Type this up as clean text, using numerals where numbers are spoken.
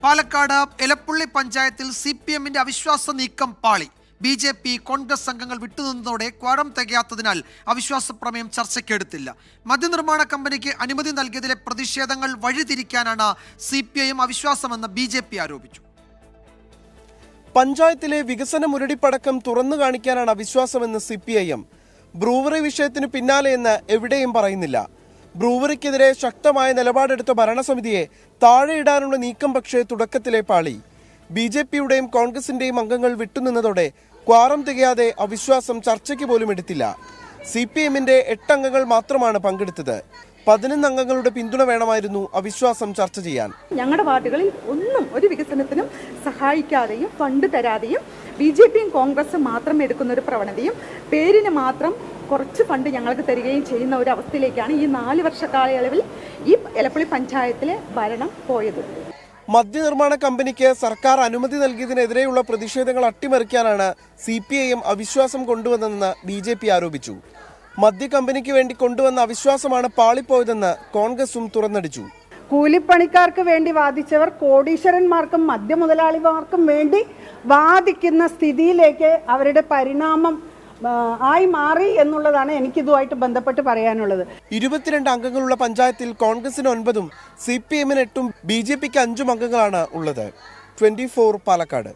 പാലക്കാട് എലപ്പുള്ളി പഞ്ചായത്തിൽ CPM-ന്റെ അവിശ്വാസ നീക്കം പാളി. BJP കോൺഗ്രസ് അംഗങ്ങൾ വിട്ടുനിന്നതോടെ ക്വാറം തികയാത്തതിനാൽ അവിശ്വാസ പ്രമേയം ചർച്ചയ്ക്കെടുത്തില്ല. മദ്യനിർമ്മാണ കമ്പനിക്ക് അനുമതി നൽകിയതിലെ പ്രതിഷേധങ്ങൾ വഴിതിരിക്കാനാണ് CPIM അവിശ്വാസമെന്ന് BJP ആരോപിച്ചു. പഞ്ചായത്തിലെ വികസന മുരടിപ്പടക്കം തുറന്നു കാണിക്കാനാണ് അവിശ്വാസമെന്ന് CPIM. ബ്രൂവറി വിഷയത്തിന് പിന്നാലെയെന്ന് എവിടെയും പറയുന്നില്ല. ബ്രൂവറിക്കെതിരെ ശക്തമായ നിലപാടെടുത്ത ഭരണസമിതിയെ താഴെയിടാനുള്ള നീക്കം പക്ഷേ തുടക്കത്തിലെ പാളി. BJP-യുടെയും കോൺഗ്രസിന്റെയും അംഗങ്ങൾ വിട്ടുനിന്നതോടെ ക്വാറം തികയാതെ അവിശ്വാസം ചർച്ചയ്ക്ക് പോലും എടുത്തില്ല. CPM-ന്റെ 8 അംഗങ്ങൾ മാത്രമാണ് പങ്കെടുത്തത്. 11 അംഗങ്ങളുടെ പിന്തുണ വേണമായിരുന്നു അവിശ്വാസം ചർച്ച ചെയ്യാൻ. ഞങ്ങളുടെ വാർഡുകളിൽ ഒന്നും ഒരു വികസനത്തിനും സഹായിക്കാതെയും ഫണ്ട് തരാതെയും BJP-യും കോൺഗ്രസും മാത്രം എടുക്കുന്ന ഒരു പ്രവണതയും പേരിന് മാത്രം കുറച്ച് ഫണ്ട് ഞങ്ങൾക്ക് തരികയും ചെയ്യുന്ന ഒരു അവസ്ഥയിലേക്കാണ് ഈ 4 വർഷ കാലയളവിൽ ഈ എലപ്പുള്ളി പഞ്ചായത്തിലെ ഭരണം പോയത്. മദ്യനിർമ്മാണ കമ്പനിക്ക് സർക്കാർ അനുമതി നൽകിയതിനെതിരെയുള്ള പ്രതിഷേധങ്ങൾ അട്ടിമറിക്കാനാണ് CPIM അവിശ്വാസം കൊണ്ടുവന്നതെന്ന് BJP ആരോപിച്ചു. മദ്യ കമ്പനിക്ക് വേണ്ടി കൊണ്ടുവന്ന അവിശ്വാസമാണ് പാളിപ്പോയതെന്ന് കോൺഗ്രസും തുറന്നടിച്ചു. കൂലിപ്പണിക്കാർക്ക് വേണ്ടി വാദിച്ചവർ കോടീശ്വരന്മാർക്കും മദ്യമുതലാളിമാർക്കും വേണ്ടി വാദിക്കുന്ന സ്ഥിതിയിലേക്ക് അവരുടെ പരിണാമം ആയി മാറി എന്നുള്ളതാണ് എനിക്കിതുമായിട്ട് ബന്ധപ്പെട്ട് പറയാനുള്ളത്. 22 അംഗങ്ങളുള്ള പഞ്ചായത്തിൽ കോൺഗ്രസിന് 9, CPM-ന് 8, BJP-ക്ക് 5 അംഗങ്ങളാണ് ഉള്ളത്. 24 പാലക്കാട്.